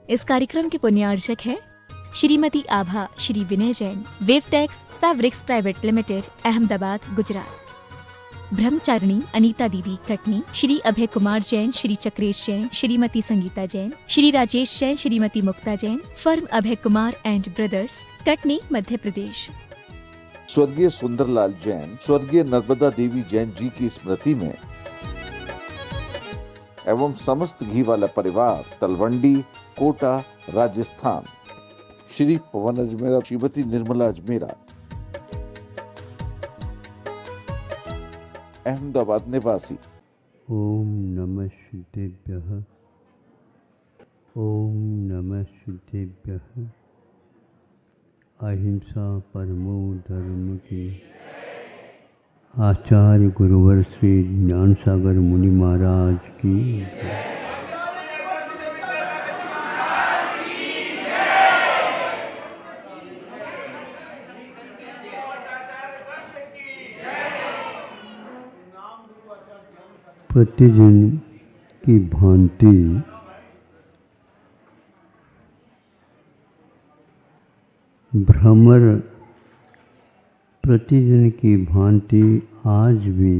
इस कार्यक्रम के पुण्यार्चक है Shrimati Abha Shri Vinay Jain, Wavetex fabrics private limited, Ahmedabad, Gujarat. ब्रह्मचारिणी अनीता दीदी, Katni. Shri Abhay Kumar Jain, Shri Chakresh Jain, Shrimati Sangeeta Jain, Shri Rajesh Jain, Shrimati Mukta Jain, firm Abhay Kumar and brothers, Katni, Madhya Pradesh. स्वर्गीय सुंदरलाल जैन, स्वर्गीय नर्मदा देवी जैन जी की स्मृति में एवं समस्त घी वाला परिवार, तलवंडी, कोटा, राजस्थान। श्री पवन अजमेरा, श्रीमती निर्मला अजमेरा, अहमदाबाद निवासी। ओम नमः शुद्धेभ्यः, ओम नमः शुद्धेभ्यः। अहिंसा परमो धर्म की आचार्य गुरुवर श्री ज्ञान सागर मुनि महाराज की। प्रतिदिन की भांति भ्रमर प्रतिदिन की भांति आज भी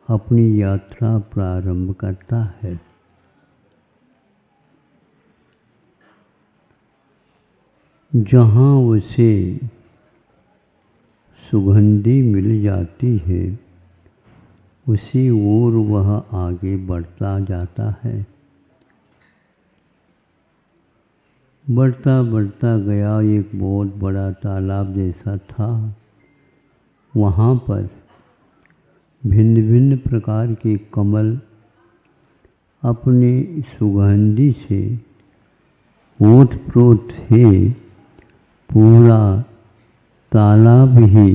अपनी यात्रा प्रारंभ करता है। जहाँ उसे सुगंधी मिल जाती है उसी ओर वह आगे बढ़ता जाता है। बढ़ता बढ़ता गया, एक बहुत बड़ा तालाब जैसा था। वहाँ पर भिन्न भिन्न प्रकार के कमल अपने सुगंधी से ओतप्रोत थे। पूरा तालाब ही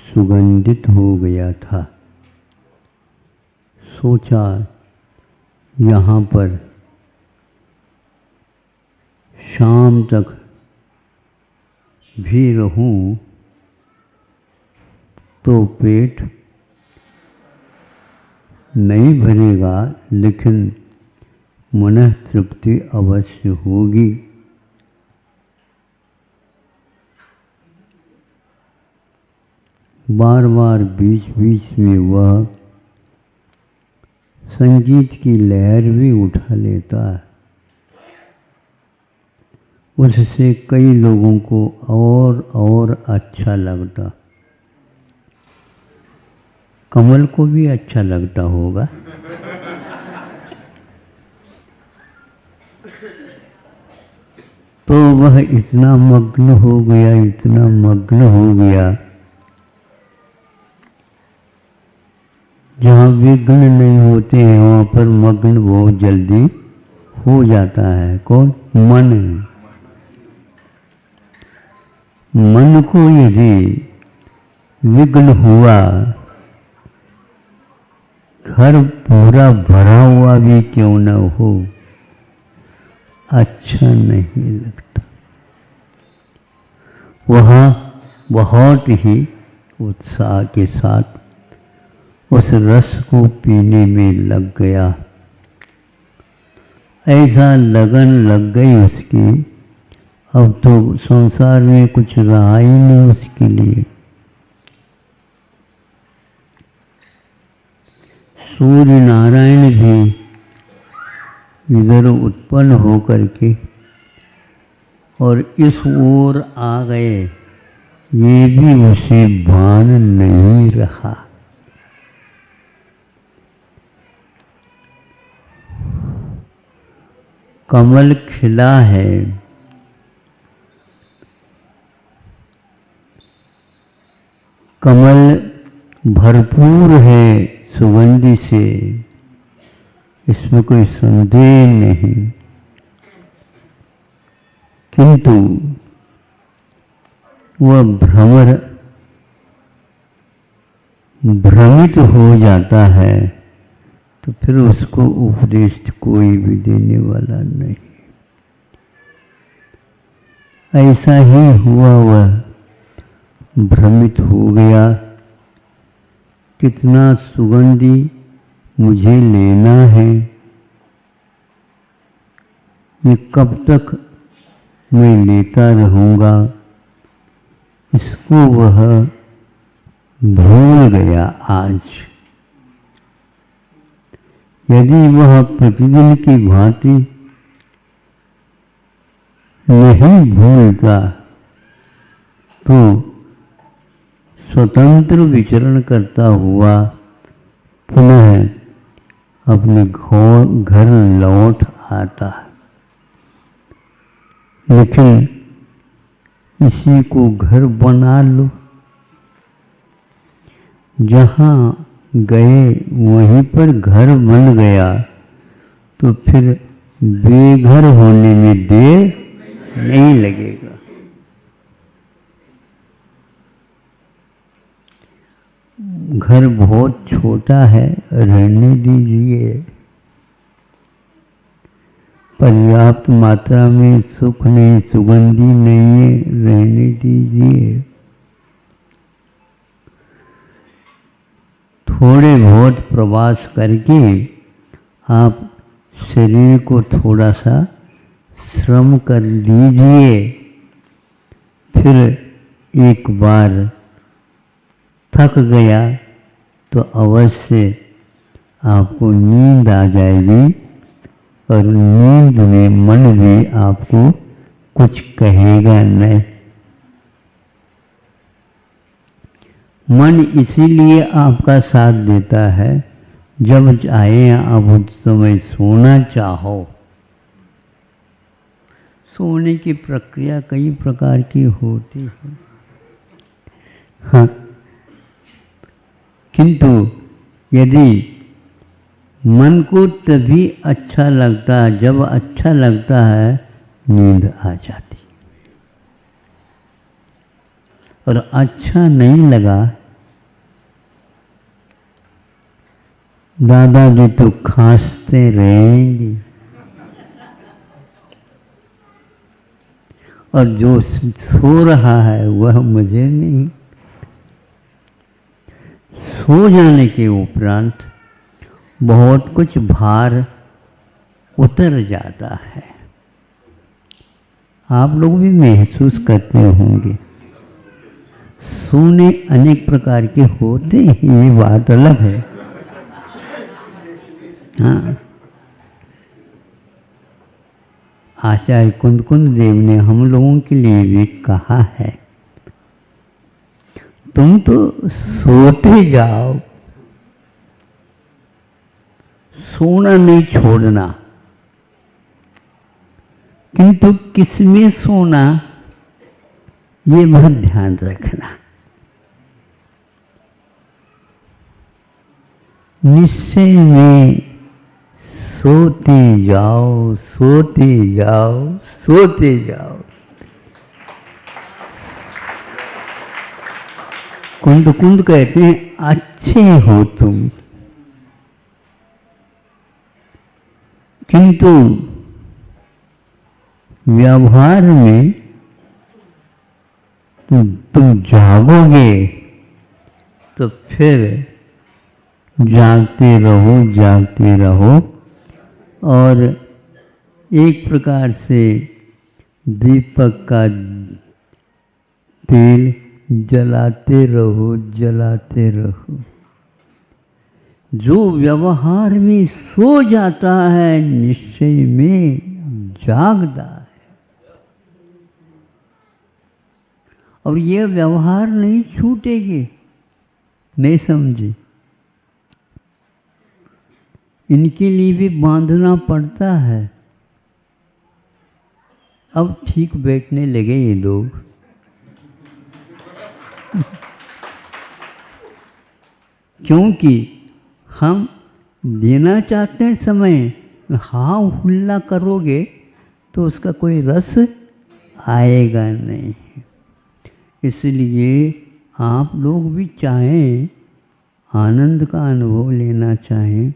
सुगंधित हो गया था। सोचा यहाँ पर शाम तक भी रहूं तो पेट नहीं भरेगा, लेकिन मन तृप्ति अवश्य होगी। बार बार बीच बीच में वह संगीत की लहर भी उठा लेता है। उससे कई लोगों को और अच्छा लगता। कमल को भी अच्छा लगता होगा। तो वह इतना मग्न हो गया, इतना मग्न हो गया, जहाँ विघ्न नहीं होते हैं वहाँ पर मग्न बहुत जल्दी हो जाता है। कौन? मन। मन को यदि विघ्न हुआ, घर पूरा भरा हुआ भी क्यों न हो, अच्छा नहीं लगता। वह बहुत ही उत्साह के साथ उस रस को पीने में लग गया। ऐसा लगन लग गई उसकी, अब तो संसार में कुछ रहा ही नहीं उसके लिए। सूर्य नारायण भी इधर उत्पन्न होकर के और इस ओर आ गए, ये भी उसे भान नहीं रहा। कमल खिला है, कमल भरपूर है सुगंधि से, इसमें कोई संदेह नहीं। किंतु वह भ्रमित हो जाता है, तो फिर उसको उपदेश कोई भी देने वाला नहीं। ऐसा ही हुआ, वह भ्रमित हो गया। कितना सुगंधी मुझे लेना है, ये कब तक मैं लेता रहूँगा, इसको वह भूल गया आज। यदि वह प्रतिदिन की भांति नहीं भूलता तो स्वतंत्र विचरण करता हुआ पुनः अपने घर लौट आता। लेकिन इसी को घर बना लो, जहाँ गए वहीं पर घर बन गया, तो फिर बेघर होने में देर नहीं लगेगा। घर बहुत छोटा है, रहने दीजिए। पर्याप्त मात्रा में सुख नहीं, सुगंधी नहीं है, रहने दीजिए। थोड़े बहुत प्रवास करके आप शरीर को थोड़ा सा श्रम कर लीजिए। फिर एक बार थक गया तो अवश्य आपको नींद आ जाएगी, और नींद में मन भी आपको कुछ कहेगा नहीं। मन इसीलिए आपका साथ देता है, जब चाहे आप उस समय सोना चाहो। सोने की प्रक्रिया कई प्रकार की होती है, हाँ, किंतु यदि मन को तभी अच्छा लगता है, जब अच्छा लगता है नींद आ जाती, और अच्छा नहीं लगा, दादाजी तो खांसते रहेंगे, और जो सो रहा है वह मजे नहीं। सो जाने के उपरांत बहुत कुछ भार उतर जाता है। आप लोग भी महसूस करते होंगे। सोने अनेक प्रकार के होते हैं, ये बात अलग है, हाँ। आचार्य कुंद देव ने हम लोगों के लिए भी कहा है, तुम तो सोते जाओ, सोना नहीं छोड़ना, किंतु किसमें सोना ये बहुत ध्यान रखना। निश्चय में सोते जाओ, सोते जाओ, सोते जाओ। कुंद कहते हैं अच्छे हो तुम, किंतु व्यवहार में तुम जागोगे तो फिर जागते रहो, और एक प्रकार से दीपक का तेल जलाते रहो। जो व्यवहार में सो जाता है, निश्चय में जागता है, और यह व्यवहार नहीं छूटेगी। नहीं समझे? इनके लिए भी बांधना पड़ता है। अब ठीक बैठने लगे ये लोग। क्योंकि हम देना चाहते हैं समय, हाँ हुल्ला करोगे तो उसका कोई रस आएगा नहीं। इसलिए आप लोग भी चाहें, आनंद का अनुभव लेना चाहें,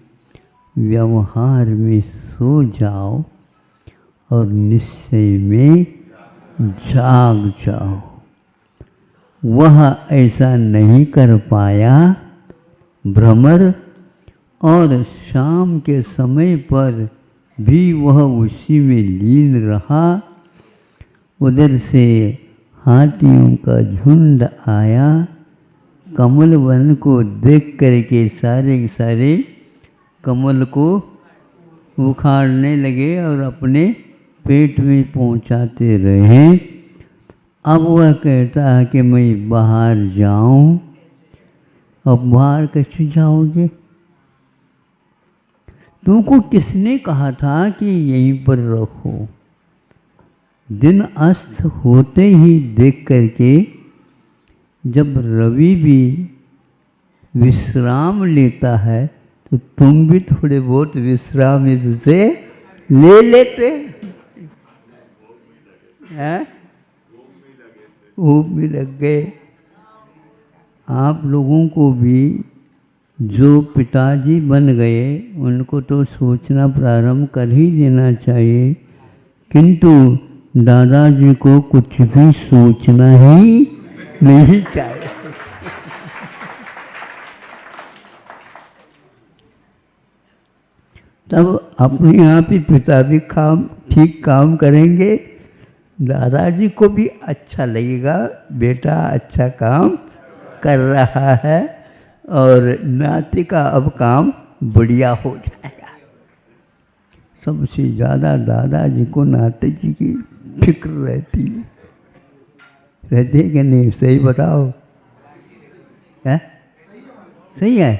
व्यवहार में सो जाओ और निश्चय में जाग जाओ। वह ऐसा नहीं कर पाया, भ्रमर, और शाम के समय पर भी वह उसी में लीन रहा। उधर से हाथियों का झुंड आया। कमल वन को देख करके सारे के सारे कमल को उखाड़ने लगे और अपने पेट में पहुंचाते रहे। अब वह कहता है कि मैं बाहर जाऊं। अब बाहर कैसे जाओगे? तुमको किसने कहा था कि यहीं पर रखो? दिन अस्त होते ही देख करके जब रवि भी विश्राम लेता है तो तुम भी थोड़े बहुत विश्राम इससे ले लेते हैं। वो भी लग गए। आप लोगों को भी जो पिताजी बन गए उनको तो सोचना प्रारंभ कर ही देना चाहिए, किंतु दादाजी को कुछ भी सोचना ही नहीं चाहिए। तब अपने आप ही पिता भी ठीक काम करेंगे। दादाजी को भी अच्छा लगेगा, बेटा अच्छा काम कर रहा है और नाती का अब काम बढ़िया हो जाएगा। सबसे ज़्यादा दादाजी को नाती जी की फिक्र रहती है। रहती है कि नहीं? सही बताओ। है? सही है।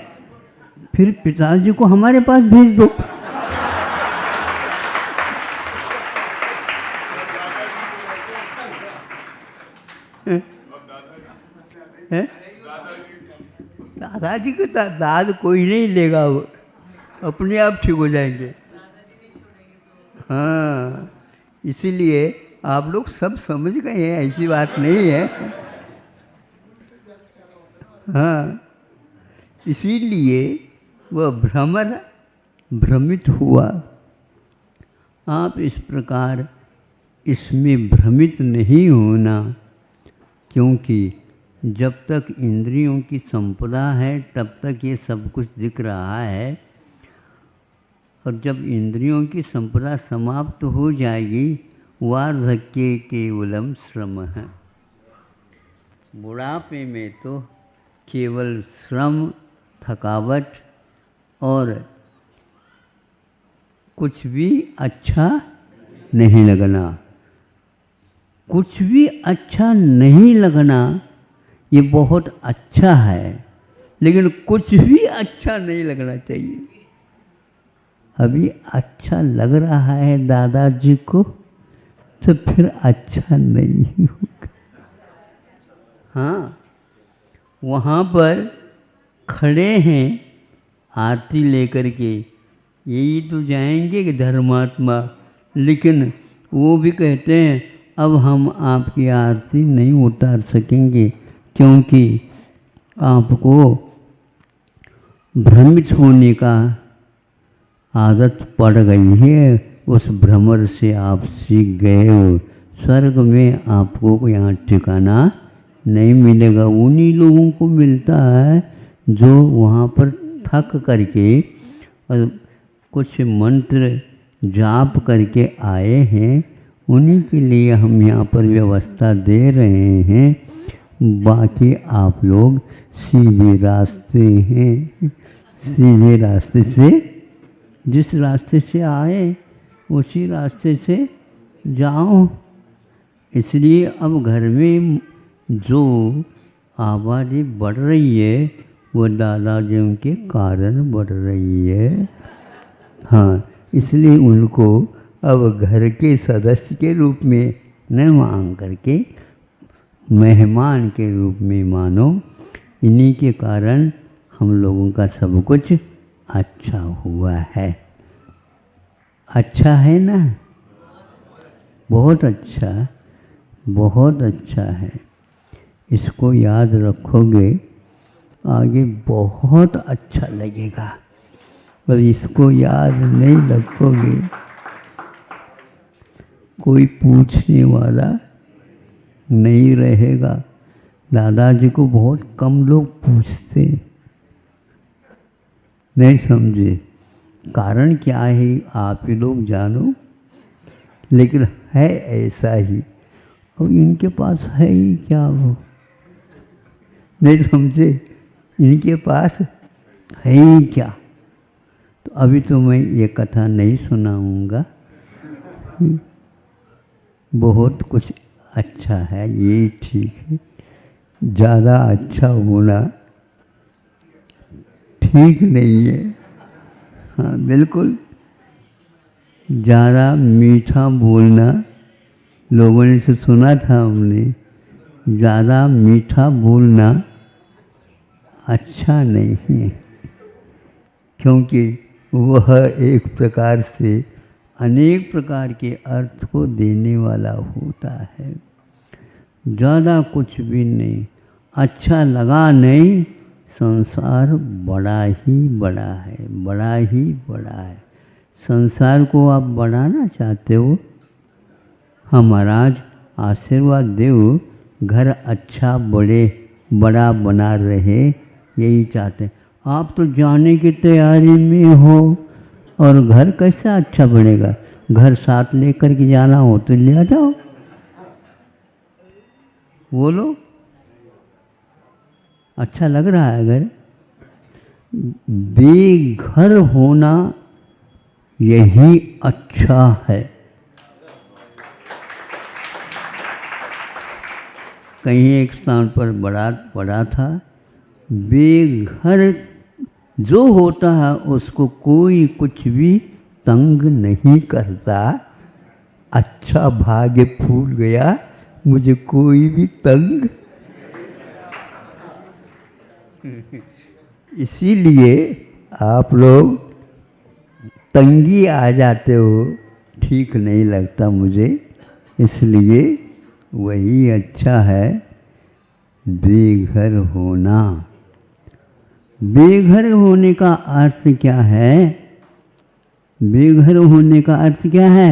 फिर पिताजी को हमारे पास भेज दो। दादाजी को दाद कोई नहीं लेगा, वो अपने आप ठीक हो जाएंगे। हाँ, इसीलिए आप लोग सब समझ गए हैं, ऐसी बात नहीं है। हाँ, इसीलिए वह भ्रमित हुआ। आप इस प्रकार इसमें भ्रमित नहीं होना, क्योंकि जब तक इंद्रियों की संपदा है तब तक ये सब कुछ दिख रहा है, और जब इंद्रियों की संपदा समाप्त हो जाएगी वार्धक्य केवलम श्रम है। बुढ़ापे में तो केवल श्रम, थकावट और कुछ भी अच्छा नहीं लगना। कुछ भी अच्छा नहीं लगना ये बहुत अच्छा है, लेकिन कुछ भी अच्छा नहीं लगना चाहिए। अभी अच्छा लग रहा है दादाजी को तो फिर अच्छा नहीं होगा। हाँ, वहाँ पर खड़े हैं आरती लेकर के, यही तो जाएंगे कि धर्मात्मा, लेकिन वो भी कहते हैं अब हम आपकी आरती नहीं उतार सकेंगे, क्योंकि आपको भ्रमित होने का आदत पड़ गई है। उस भ्रमर से आप सीख गए हो। स्वर्ग में आपको यहाँ ठिकाना नहीं मिलेगा। उन्हीं लोगों को मिलता है जो वहाँ पर थक करके और कुछ मंत्र जाप करके आए हैं। उन्हीं के लिए हम यहाँ पर व्यवस्था दे रहे हैं। बाकी आप लोग सीधे रास्ते हैं, सीधे रास्ते से, जिस रास्ते से आए उसी रास्ते से जाओ। इसलिए अब घर में जो आबादी बढ़ रही है वो दादाजियों के कारण बढ़ रही है। हाँ, इसलिए उनको अब घर के सदस्य के रूप में न मान करके मेहमान के रूप में मानो। इन्हीं के कारण हम लोगों का सब कुछ अच्छा हुआ है। अच्छा है ना? बहुत अच्छा, बहुत अच्छा है। इसको याद रखोगे आगे बहुत अच्छा लगेगा, और इसको याद नहीं रखोगे कोई पूछने वाला नहीं रहेगा। दादाजी को बहुत कम लोग पूछते, नहीं समझे? कारण क्या है आप ही लोग जानो, लेकिन है ऐसा ही। और इनके पास है ही क्या, वो नहीं समझे, इनके पास है ही क्या। तो अभी तो मैं ये कथा नहीं सुनाऊंगा, बहुत कुछ अच्छा है, ये ठीक है। ज़्यादा अच्छा होना ठीक नहीं है। हाँ बिल्कुल, ज़्यादा मीठा बोलना, लोगों ने से सुना था हमने, ज़्यादा मीठा बोलना अच्छा नहीं है, क्योंकि वह एक प्रकार से अनेक प्रकार के अर्थ को देने वाला होता है। ज़्यादा कुछ भी नहीं, अच्छा लगा नहीं, संसार बड़ा ही बड़ा है, बड़ा ही बड़ा है। संसार को आप बढ़ाना चाहते हो, हाँ महाराज आशीर्वाद देव, घर अच्छा बड़ा बना रहे, यही चाहते हैं। आप तो जाने की तैयारी में हो, और घर कैसा अच्छा बनेगा। घर साथ लेकर के जाना हो तो ले आ जाओ, बोलो अच्छा लग रहा है घर। बेघर होना यही अच्छा है। कहीं एक स्थान पर बारात पड़ा था, बेघर जो होता है उसको कोई कुछ भी तंग नहीं करता। अच्छा भाग्य फूल गया, मुझे कोई भी तंग इसीलिए आप लोग तंगी आ जाते हो, ठीक नहीं लगता मुझे। इसलिए वही अच्छा है, बेघर होना। बेघर होने का अर्थ क्या है? बेघर होने का अर्थ क्या है?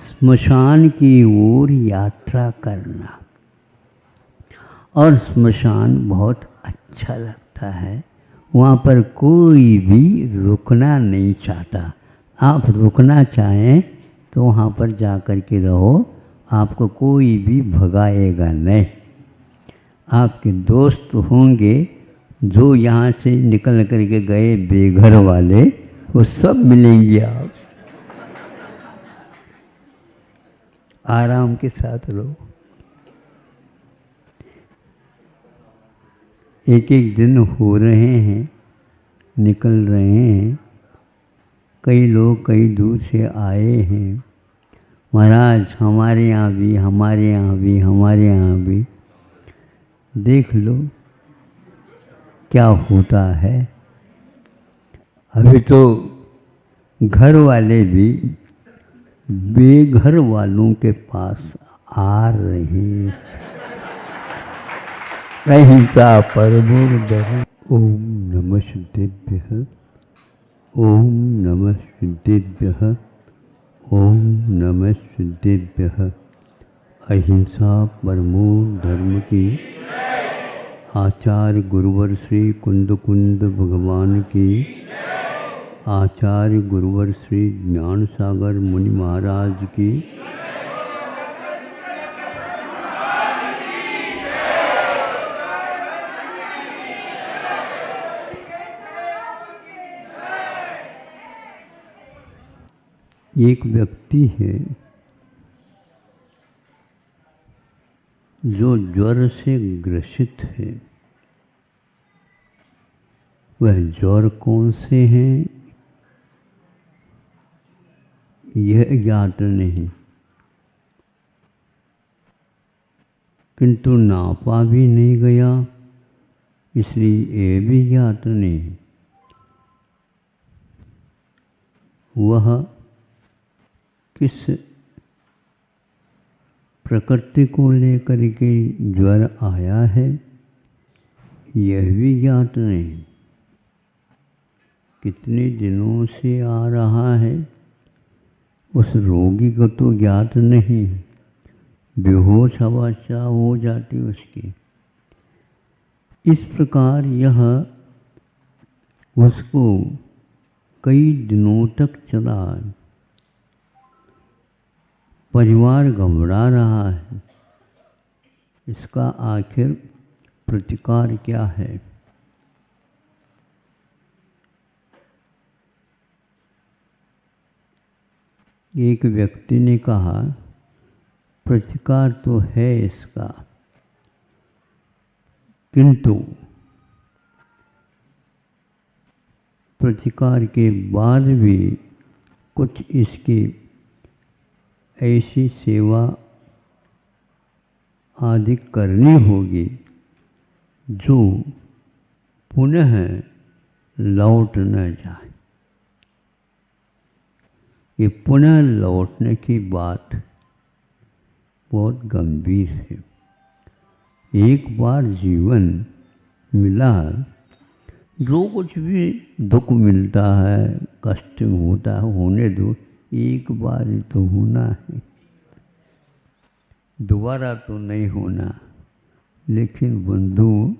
स्मशान की ओर यात्रा करना। और स्मशान बहुत अच्छा लगता है, वहाँ पर कोई भी रुकना नहीं चाहता। आप रुकना चाहें तो वहाँ पर जा कर के रहो, आपको कोई भी भगाएगा नहीं। आपके दोस्त होंगे जो यहाँ से निकल कर के गए बेघर वाले, वो सब मिलेंगे आपसे। आराम के साथ रहो। एक एक दिन हो रहे हैं, निकल रहे हैं, कई लोग कई दूर से आए हैं, महाराज हमारे यहाँ भी, हमारे यहाँ भी, हमारे यहाँ भी। देख लो क्या होता है। अभी तो घर वाले भी बेघर वालों के पास आ रहे हैं। अहिंसा परमो धर्मः। ओम नमः सिद्धेभ्यः, ओम नमः सिद्धेभ्यः, ओम नमः सिद्धेभ्यः। अहिंसा परमो धर्म की। आचार्य गुरुवर श्री कुंद कुंद भगवान की। आचार्य गुरुवर श्री ज्ञान सागर मुनि महाराज की। एक व्यक्ति है जो ज्वर से ग्रसित है। वह ज्वर कौन से हैं यह ज्ञात नहीं, किंतु नापा भी नहीं गया, इसलिए ये भी ज्ञात नहीं। वह किस प्रकृति को लेकर के ज्वर आया है यह भी ज्ञात नहीं। कितने दिनों से आ रहा है उस रोगी को तो ज्ञात नहीं। बेहोश अवस्था हो जाती उसकी। इस प्रकार यह उसको कई दिनों तक चला। परिवार घबरा रहा है, इसका आखिर प्रतिकार क्या है? एक व्यक्ति ने कहा, प्रतिकार तो है इसका, किंतु प्रतिकार के बाद भी कुछ इसकी ऐसी सेवा आदि करनी होगी जो पुनः लौट न जाए। ये पुनः लौटने की बात बहुत गंभीर है। एक बार जीवन मिला, जो कुछ भी दुख मिलता है, कष्ट होता है, होने दो, एक बार ही तो होना है, दोबारा तो नहीं होना। लेकिन बंधु,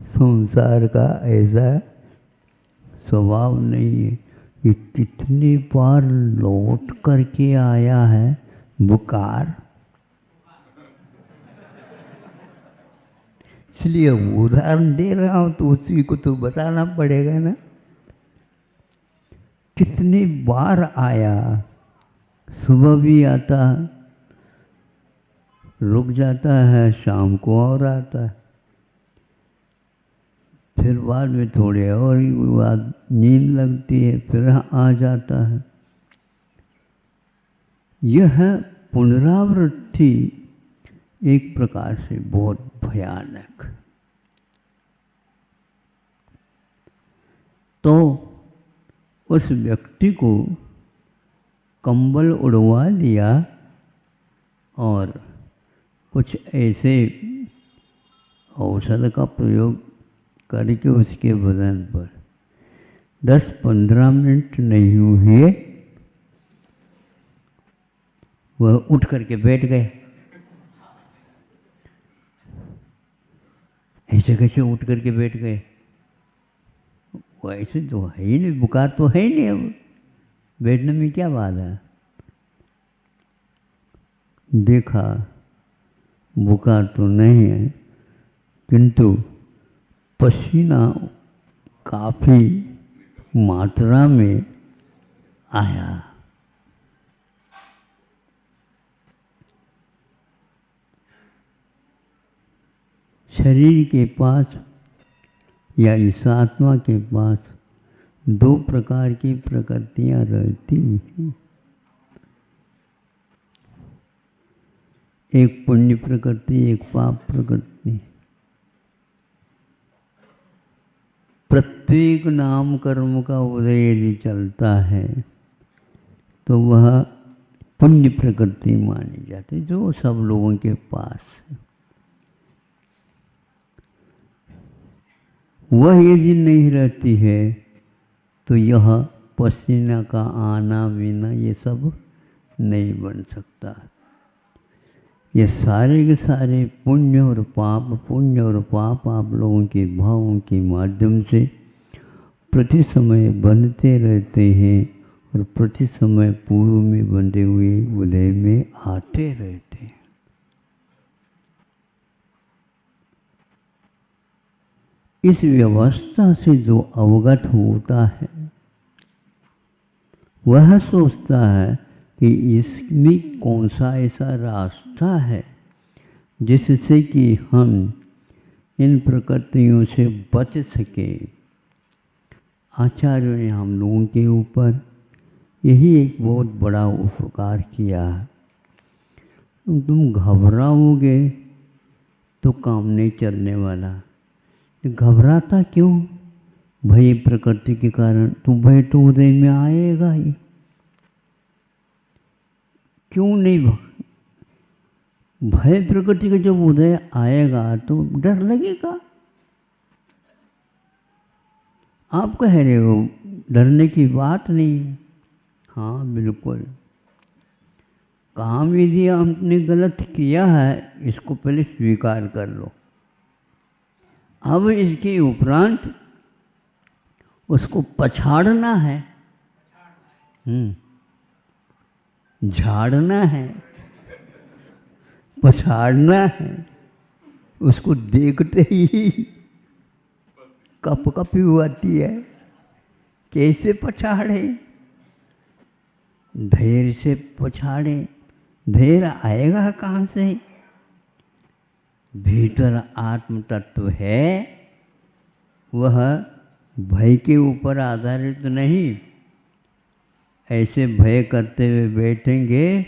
संसार का ऐसा स्वभाव नहीं है कि कितनी बार लौट करके आया है बुखार। इसलिए उदाहरण दे रहा हूँ तो उसी को तो बताना पड़ेगा ना। कितनी बार आया, सुबह भी आता, रुक जाता है, शाम को और आता है, फिर बाद में थोड़े और बाद नींद लगती है, फिर आ जाता है। यह पुनरावृत्ति एक प्रकार से बहुत भयानक। तो उस व्यक्ति को कंबल उड़वा दिया और कुछ ऐसे औषध का प्रयोग करके उसके बदन पर 10-15 मिनट नहीं हुए, वह उठ करके बैठ गए। ऐसे कैसे उठ करके बैठ गए? वो ऐसे तो है ही नहीं, बुखार तो है ही नहीं, अब बैठने में क्या बात है। देखा बुखार तो नहीं है, किंतु पसीना काफ़ी मात्रा में आया। शरीर के पास या इस आत्मा के पास दो प्रकार की प्रकृतियां रहती हैं। एक पुण्य प्रकृति, एक पाप प्रकृति। प्रत्येक नाम कर्म का उदय यदि चलता है तो वह पुण्य प्रकृति मानी जाती है, जो सब लोगों के पास है। वह यदि नहीं रहती है तो यह पसीना का आना मीना ये सब नहीं बन सकता। ये सारे के सारे पुण्य और पाप आप लोगों के भावों के माध्यम से प्रति समय बनते रहते हैं और प्रति समय पूर्व में बंधे हुए उदय में आते रहते हैं। इस व्यवस्था से जो अवगत होता है वह सोचता है कि इसमें कौन सा ऐसा रास्ता है जिससे कि हम इन प्रकृतियों से बच सके। आचार्यों ने हम लोगों के ऊपर यही एक बहुत बड़ा उपकार किया। तुम घबराओगे तो काम नहीं चलने वाला। घबराता क्यों? भय प्रकृति के कारण। तो भय तो उदय में आएगा ही, क्यों नहीं? भय प्रकृति का जब उदय आएगा तो डर लगेगा। आप कह रहे हो डरने की बात नहीं है। हाँ बिल्कुल, काम यदि आपने गलत किया है इसको पहले स्वीकार कर लो। अब इसके उपरांत उसको पछाड़ना है झाड़ना है, पछाड़ना है, उसको देखते ही कपकपी आती है। कैसे पछाड़े? धैर्य से पछाड़े। धैर्य आएगा कहाँ से? भीतर आत्म तत्व है, वह भय के ऊपर आधारित नहीं। ऐसे भय करते हुए बैठेंगे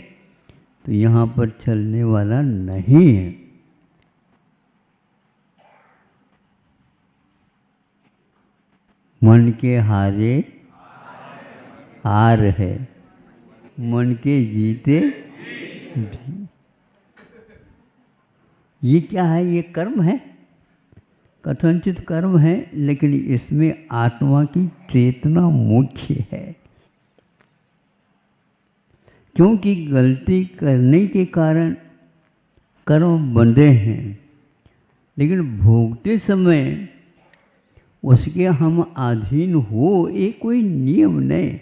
तो यहाँ पर चलने वाला नहीं है। मन के हारे हार है, मन के जीते ये क्या है? ये कर्म है, कथनचित कर्म है, लेकिन इसमें आत्मा की चेतना मुख्य है। क्योंकि गलती करने के कारण कर्म बंधे हैं, लेकिन भोगते समय उसके हम अधीन हो, ये कोई नियम नहीं।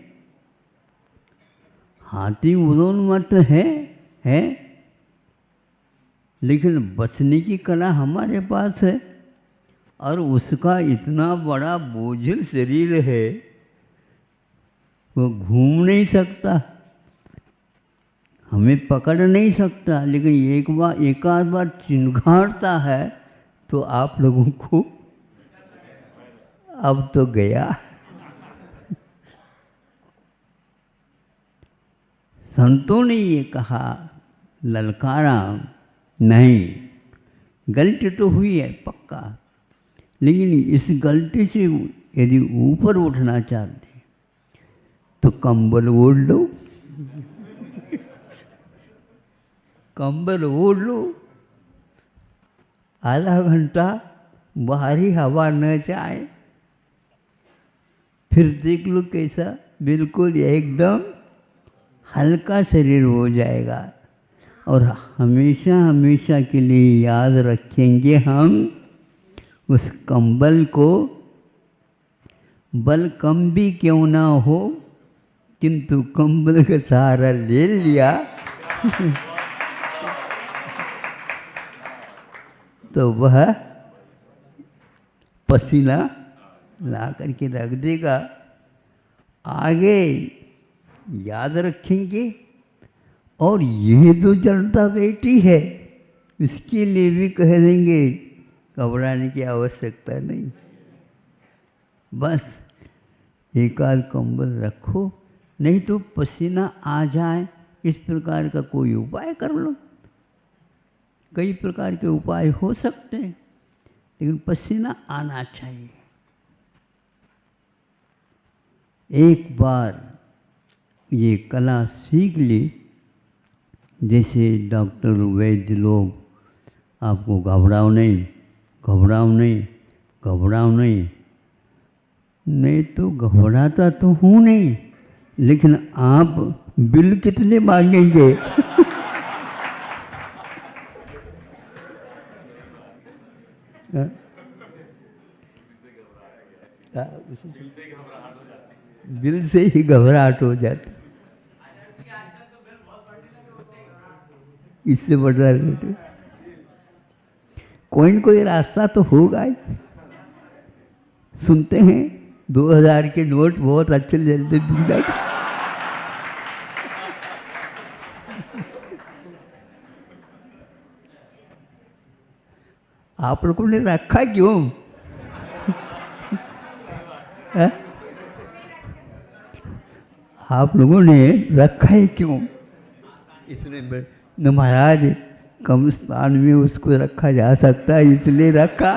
हाथी उदोन्मत्त है, लेकिन बचने की कला हमारे पास है। और उसका इतना बड़ा बोझिल शरीर है, वो घूम नहीं सकता, हमें पकड़ नहीं सकता, लेकिन एक आध बार चिंगारता है तो आप लोगों को अब तो गया। संतों ने ये कहा, ललकारा नहीं, गलती तो हुई है पक्का, लेकिन इस गलती से यदि ऊपर उठना चाहते तो कंबल ओढ़ लो, कंबल ओढ़ लो, आधा घंटा बाहरी हवा न जाए, फिर देख लो कैसा बिल्कुल एकदम हल्का शरीर हो जाएगा। और हमेशा हमेशा के लिए याद रखेंगे हम उस कंबल को, बल कम भी क्यों ना हो, किंतु कंबल का सहारा ले लिया तो वह पसीना ला करके रख देगा। आगे याद रखेंगे। और ये जो जनता बैठी है, इसके लिए भी कह देंगे घबराने की आवश्यकता नहीं, बस एक आध कंबल रखो, नहीं तो पसीना आ जाए, इस प्रकार का कोई उपाय कर लो। कई प्रकार के उपाय हो सकते हैं, लेकिन पसीना आना चाहिए। एक बार ये कला सीख ली, जैसे डॉक्टर वैद्य लोग आपको घबराओ नहीं, घबराओ नहीं, घबराओ नहीं, नहीं तो घबराता तो हूँ नहीं, लेकिन आप बिल कितने मांगेंगे? बिल से ही घबराहट हो जाती, इससे बढ़ रहा है। कोई न कोई रास्ता तो होगा ही। सुनते हैं 2000 के नोट बहुत अच्छे जल्दी मिल जाते। आप लोगों ने रखा क्यों? है? आप लोगों ने रखा है क्यों? इसलिए न महाराज, कम स्थान में उसको रखा जा सकता है, इसलिए रखा।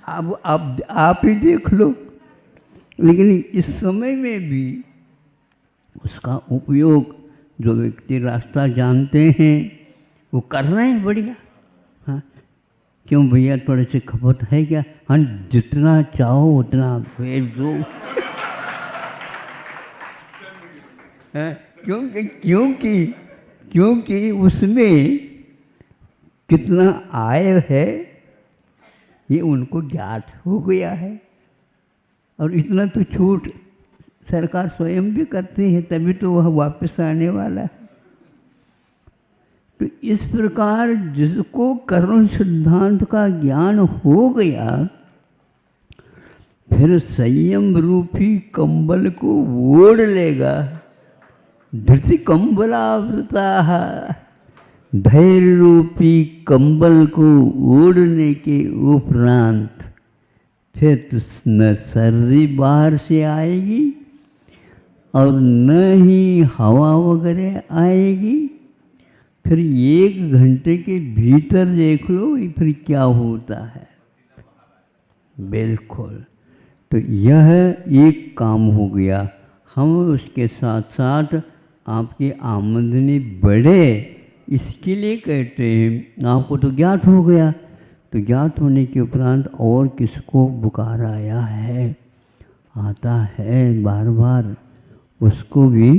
अब आप ही देख लो। लेकिन इस समय में भी उसका उपयोग जो व्यक्ति रास्ता जानते हैं वो कर रहे हैं बढ़िया। हाँ, क्यों भैया थोड़े से खपत है क्या? हाँ, जितना चाहो उतना भेज दो। क्योंकि उसमें कितना आय है ये उनको ज्ञात हो गया है। और इतना तो छूट सरकार स्वयं भी करती है, तभी तो वह वापस आने वाला है। तो इस प्रकार जिसको कर्म सिद्धांत का ज्ञान हो गया, फिर संयम रूपी कंबल को ओढ़ लेगा। धृति कंबलावृता, धैर्य रूपी कंबल को ओढ़ने के उपरांत फिर तो न सर्दी बाहर से आएगी और न ही हवा वगैरह आएगी। फिर 1 घंटे के भीतर देख लो फिर क्या होता है। बिल्कुल, तो यह एक काम हो गया। हम उसके साथ साथ आपकी आमदनी बढ़े इसके लिए कहते हैं। आपको तो ज्ञात हो गया, तो ज्ञात होने के उपरांत और किसको बुखार आया है, आता है बार बार, उसको भी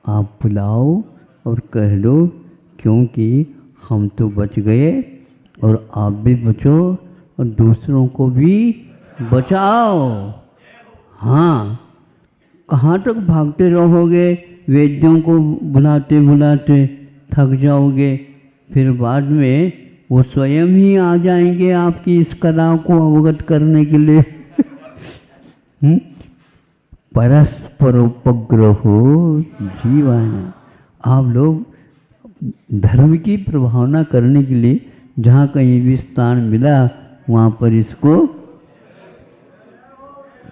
आप बुलाओ और कह दो, क्योंकि हम तो बच गए और आप भी बचो और दूसरों को भी बचाओ। हाँ, कहाँ तक भागते रहोगे, वैद्यों को बुलाते बुलाते थक जाओगे, फिर बाद में वो स्वयं ही आ जाएंगे आपकी इस कला को अवगत करने के लिए। परस्पर उपग्रहो जीवन। आप लोग धर्म की प्रभावना करने के लिए जहाँ कहीं भी स्थान मिला वहाँ पर इसको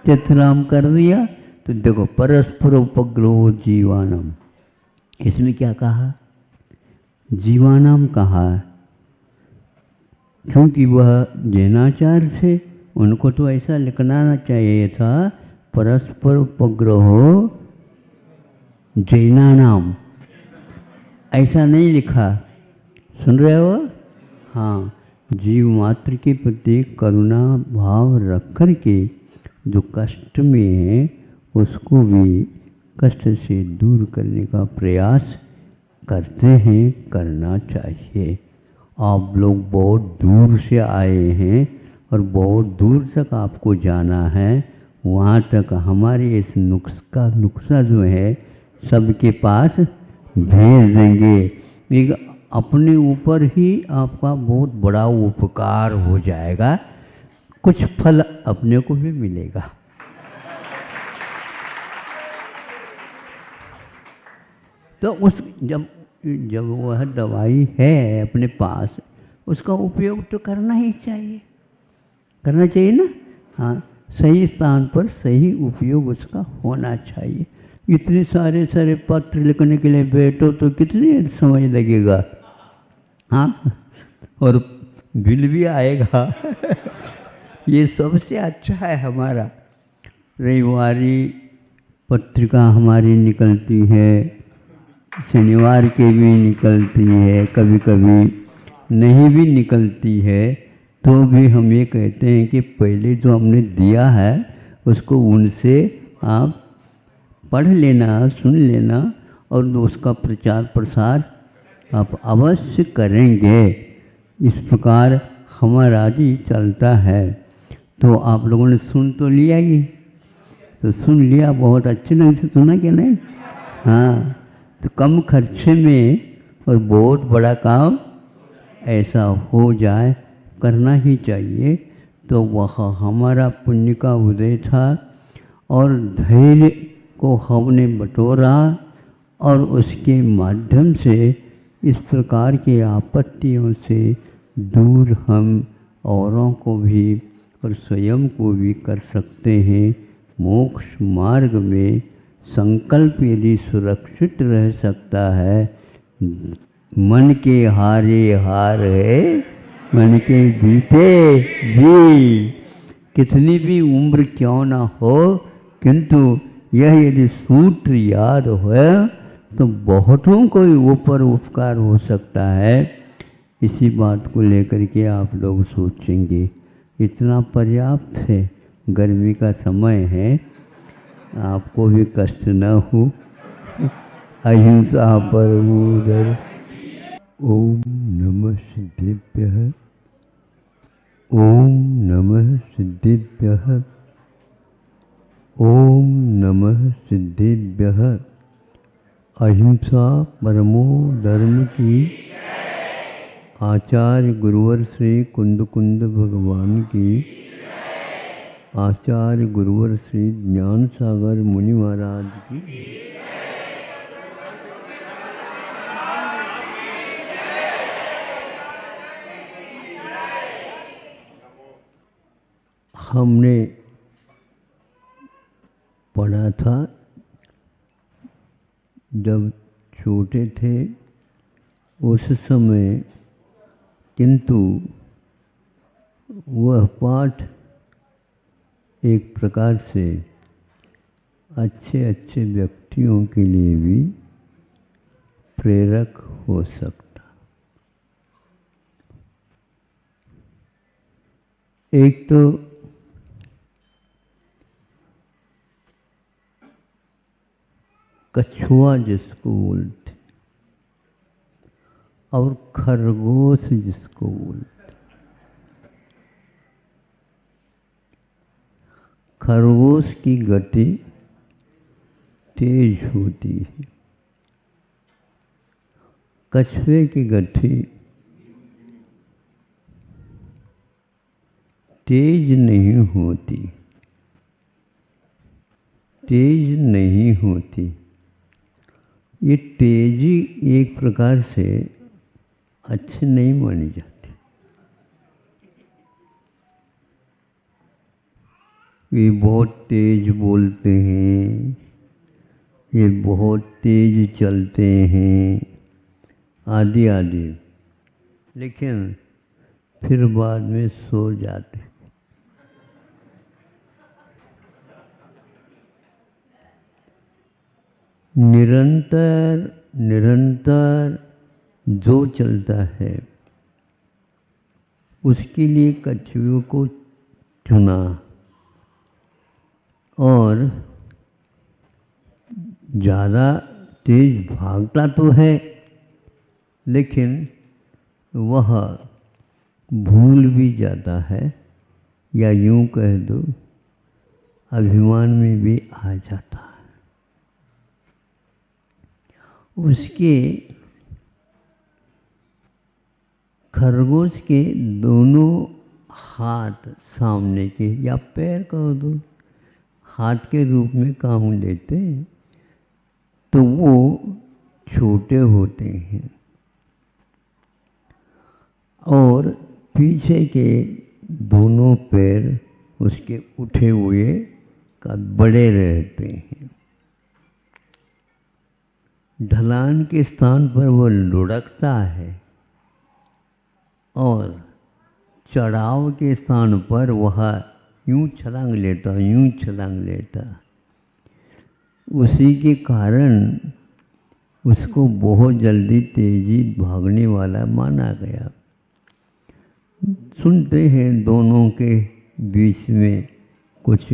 चित्राम कर दिया। तो देखो, परस्पर उपग्रहो जीवानम, इसमें क्या कहा, जीवानाम कहा, क्योंकि वह जैनाचार्य थे, उनको तो ऐसा लिखना चाहिए था, परस्पर उपग्रहो जैनानाम, ऐसा नहीं लिखा। सुन रहे हो? हाँ, जीव मात्र के प्रति करुणा भाव रख कर के जो कष्ट में है उसको भी कष्ट से दूर करने का प्रयास करते हैं, करना चाहिए। आप लोग बहुत दूर से आए हैं और बहुत दूर तक आपको जाना है, वहाँ तक हमारे इस नुस्खा जो है सबके पास भेज देंगे। एक अपने ऊपर ही आपका बहुत बड़ा उपकार हो जाएगा, कुछ फल अपने को भी मिलेगा। तो उस जब वह दवाई है अपने पास, उसका उपयोग तो करना ही चाहिए, करना चाहिए ना। हाँ, सही स्थान पर सही उपयोग उसका होना चाहिए। इतने सारे पत्र लिखने के लिए बैठो तो कितने समय लगेगा, हाँ, और बिल भी आएगा। ये सबसे अच्छा है हमारा। रविवारी पत्रिका हमारी निकलती है, शनिवार के भी निकलती है, कभी कभी नहीं भी निकलती है, तो भी हम ये कहते हैं कि पहले जो हमने दिया है उसको उनसे आप पढ़ लेना, सुन लेना और उसका प्रचार प्रसार आप अवश्य करेंगे। इस प्रकार हमारा जी चलता है। तो आप लोगों ने सुन तो लिया ही, तो सुन लिया, बहुत अच्छे ढंग से सुना क्या नहीं? हाँ, तो कम खर्चे में और बहुत बड़ा काम ऐसा हो जाए, करना ही चाहिए। तो वह हमारा पुण्य का उदय था और धैर्य को हमने बटोरा और उसके माध्यम से इस प्रकार के आपत्तियों से दूर हम औरों को भी और स्वयं को भी कर सकते हैं। मोक्ष मार्ग में संकल्प यदि सुरक्षित रह सकता है, मन के हारे हार है, मन के जीते जी। कितनी भी उम्र क्यों ना हो, किंतु यह यदि सूत्र याद हो तो बहुतों को ऊपर उपकार हो सकता है। इसी बात को लेकर के आप लोग सोचेंगे, इतना पर्याप्त है। गर्मी का समय है, आपको भी कष्ट न हो। अहिंसा परमो धर्मः। ओम नमः सिद्धेभ्यः। ओम नमः सिद्धेभ्यः। ओम नमः सिद्धेभ्यः। अहिंसा परमो धर्म की। आचार्य गुरुवर श्री कुंद कुंद भगवान की। आचार्य गुरुवर श्री ज्ञान सागर मुनि महाराज की। हमने पढ़ा था जब छोटे थे उस समय, किंतु वह पाठ एक प्रकार से अच्छे अच्छे व्यक्तियों के लिए भी प्रेरक हो सकता। एक तो कछुआ जिसको बोलते और खरगोश जिसको बोलते। खरगोश की गति तेज होती है, कछुए की गति तेज नहीं होती, तेज नहीं होती। ये तेजी एक प्रकार से अच्छी नहीं मानी जाती। ये बहुत तेज बोलते हैं, ये बहुत तेज चलते हैं, आदि आदि, लेकिन फिर बाद में सो जाते। निरंतर निरंतर जो चलता है उसके लिए कछुओं को चुना, और ज़्यादा तेज भागता तो है लेकिन वह भूल भी जाता है, या यूं कह दो अभिमान में भी आ जाता है। उसके खरगोश के दोनों हाथ सामने के, या पैर कह दो, हाथ के रूप में काम लेते हैं, तो वो छोटे होते हैं और पीछे के दोनों पैर उसके उठे हुए का बड़े रहते हैं। ढलान के स्थान पर वह लुढ़कता है और चढ़ाव के स्थान पर वह यूं छलांग लेता, यूं छलांग लेता। उसी के कारण उसको बहुत जल्दी तेजी भागने वाला माना गया। सुनते हैं दोनों के बीच में कुछ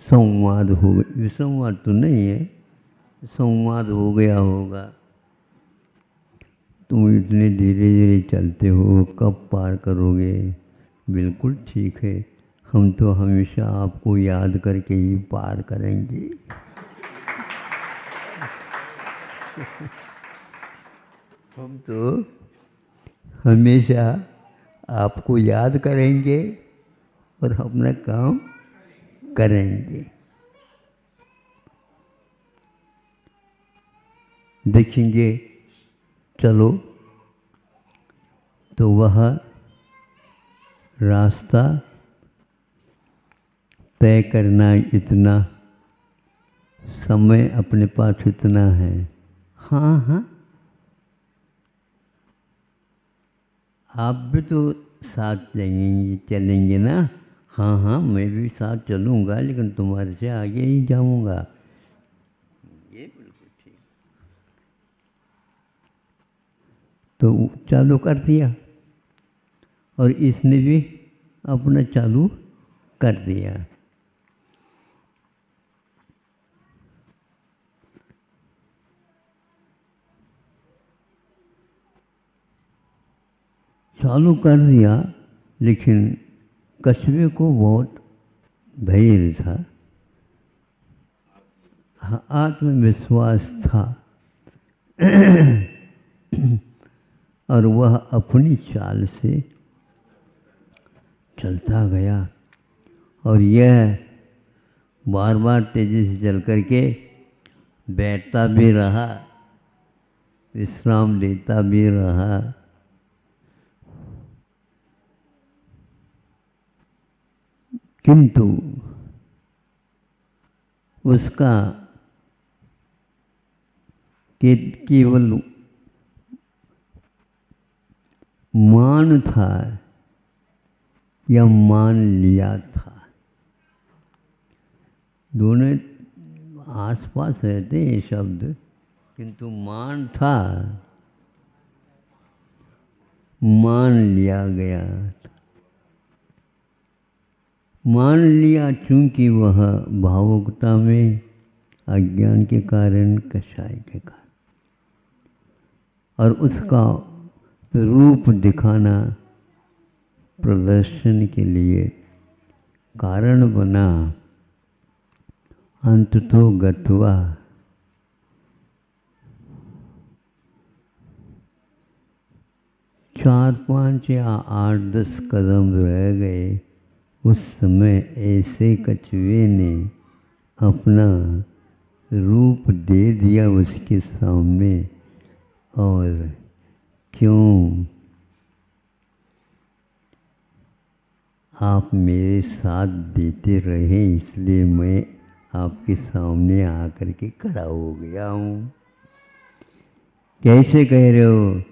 संवाद हो गया, संवाद तो नहीं है, संवाद हो गया होगा। तुम इतने धीरे धीरे चलते हो, कब पार करोगे? बिल्कुल ठीक है, हम तो हमेशा आपको याद करके ही पार करेंगे। हम तो हमेशा आपको याद करेंगे और अपना काम करेंगे। देखेंगे, चलो तो वह रास्ता तय करना, इतना समय अपने पास इतना है। हाँ हाँ, आप भी तो साथ चलेंगे ना? हाँ हाँ, मैं भी साथ चलूँगा, लेकिन तुम्हारे से आगे ही जाऊँगा। ये बिल्कुल ठीक। तो चालू कर दिया और इसने भी अपना चालू कर दिया। चालू कर दिया, लेकिन कछुए को बहुत धैर्य था, आत्मविश्वास था और वह अपनी चाल से चलता गया और यह बार बार तेजी से चल करके बैठता भी रहा, विश्राम लेता भी रहा। किंतु उसका केवल मान था या मान लिया था, दोनों आसपास रहते हैं शब्द, किंतु मान था, मान लिया गया। मान लिया चूंकि वह भावुकता में, अज्ञान के कारण, कषाय के कारण, और उसका रूप दिखाना प्रदर्शन के लिए कारण बना। अंततो गत्वा चार पाँच या 8-10 कदम रह गए, उस समय ऐसे कछुए ने अपना रूप दे दिया उसके सामने, और क्यों आप मेरे साथ देते रहे इसलिए मैं आपके सामने आकर के खड़ा हो गया हूँ। कैसे कह रहे हो?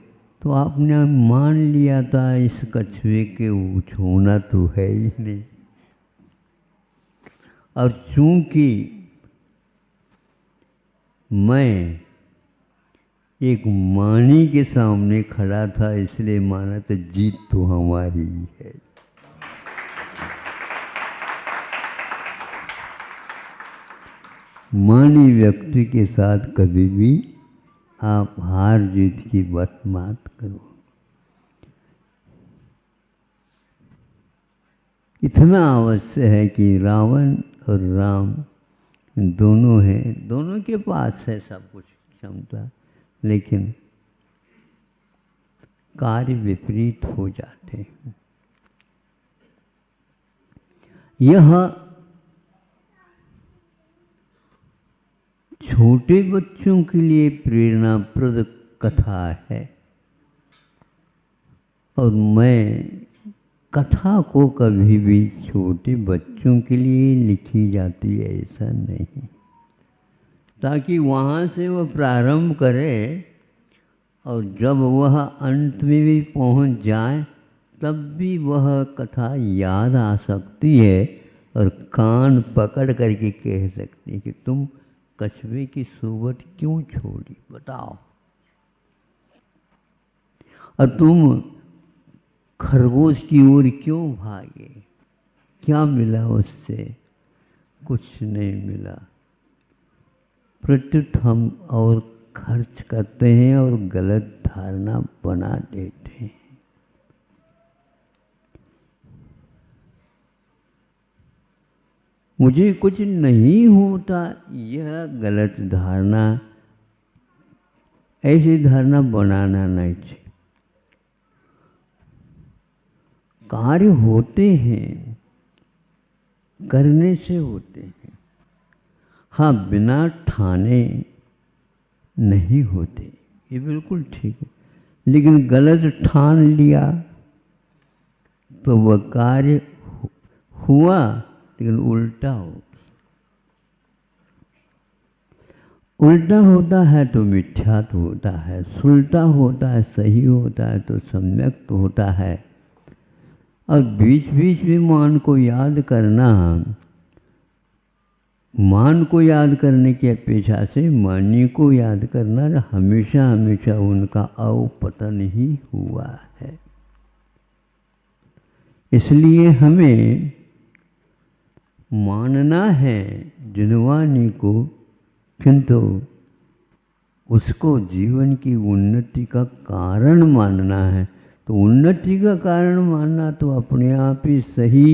तो आपने मान लिया था इस कछुए के होना तो है ही नहीं, और चूंकि मैं एक मानी के सामने खड़ा था इसलिए माना, तो जीत तो हमारी ही है। मानी व्यक्ति के साथ कभी भी आप हार जीत की बात मत करो। इतना अवश्य है कि रावण और राम दोनों हैं, दोनों के पास है सब कुछ क्षमता, लेकिन कार्य विपरीत हो जाते हैं। यह छोटे बच्चों के लिए प्रेरणाप्रद कथा है, और मैं कथा को कभी भी छोटे बच्चों के लिए लिखी जाती है ऐसा नहीं, ताकि वहाँ से वह प्रारंभ करे और जब वह अंत में भी पहुँच जाए तब भी वह कथा याद आ सकती है और कान पकड़ करके कह सकती है कि तुम कछुए की सोबत क्यों छोड़ी, बताओ, और तुम खरगोश की ओर क्यों भागे, क्या मिला उससे? कुछ नहीं मिला। प्रत्युत हम और खर्च करते हैं और गलत धारणा बना देते हैं। मुझे कुछ नहीं होता, यह गलत धारणा, ऐसी धारणा बनाना नहीं चाहिए। कार्य होते हैं, करने से होते हैं, हाँ बिना ठाने नहीं होते, ये बिल्कुल ठीक है, लेकिन गलत ठान लिया तो वह कार्य हुआ लेकिन उल्टा हो। उल्टा होता है तो मिथ्या तो होता है, सुलटा होता है सही होता है तो सम्यक तो होता है। और बीच बीच में मान को याद करना, मान को याद करने की अपेक्षा से मानी को याद करना हमेशा हमेशा उनका अवपतन ही हुआ है। इसलिए हमें मानना है जिनवानी को, किंतु उसको जीवन की उन्नति का कारण मानना है। तो तो उन्नति का कारण मानना तो अपने आप ही सही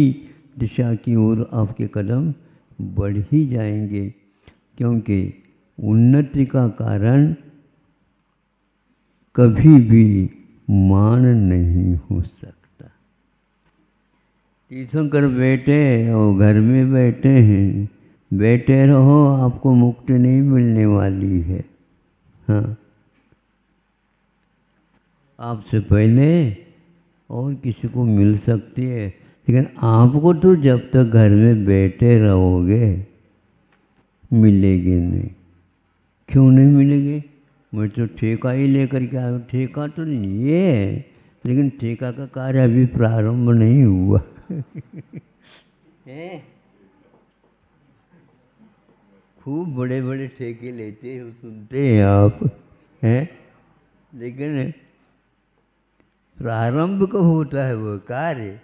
दिशा की ओर आपके कदम बढ़ ही जाएंगे, क्योंकि उन्नति का कारण कभी भी मान नहीं हो सकता। तीर्थंकर बेटे और घर में बैठे हैं, बैठे रहो, आपको मुक्ति नहीं मिलने वाली है। हाँ, आपसे पहले और किसी को मिल सकती है, लेकिन आपको तो जब तक घर में बैठे रहोगे मिलेगी नहीं। क्यों नहीं मिलेगी? मैं तो ठेका ही लेकर के आया हूँ। ठेका तो नहीं है, लेकिन ठेका का कार्य अभी प्रारंभ नहीं हुआ है। खूब बड़े बड़े ठेके लेते हो, सुनते हैं आप, हैं, लेकिन प्रारंभ कब होता है वो कार्य,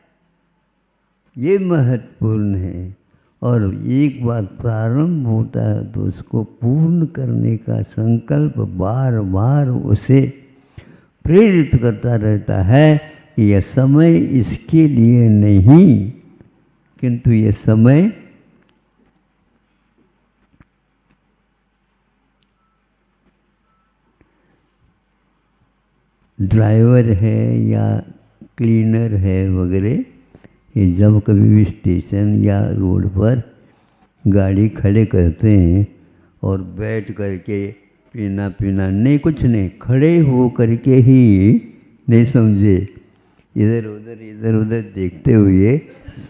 ये महत्वपूर्ण है। और एक बार प्रारंभ होता है तो उसको पूर्ण करने का संकल्प बार बार उसे प्रेरित करता रहता है कि यह समय इसके लिए नहीं, किंतु यह समय ड्राइवर है या क्लीनर है वगैरह, ये जब कभी भी स्टेशन या रोड पर गाड़ी खड़े करते हैं और बैठ करके पीना पीना नहीं, कुछ नहीं, खड़े हो करके ही, नहीं समझे, इधर उधर देखते हुए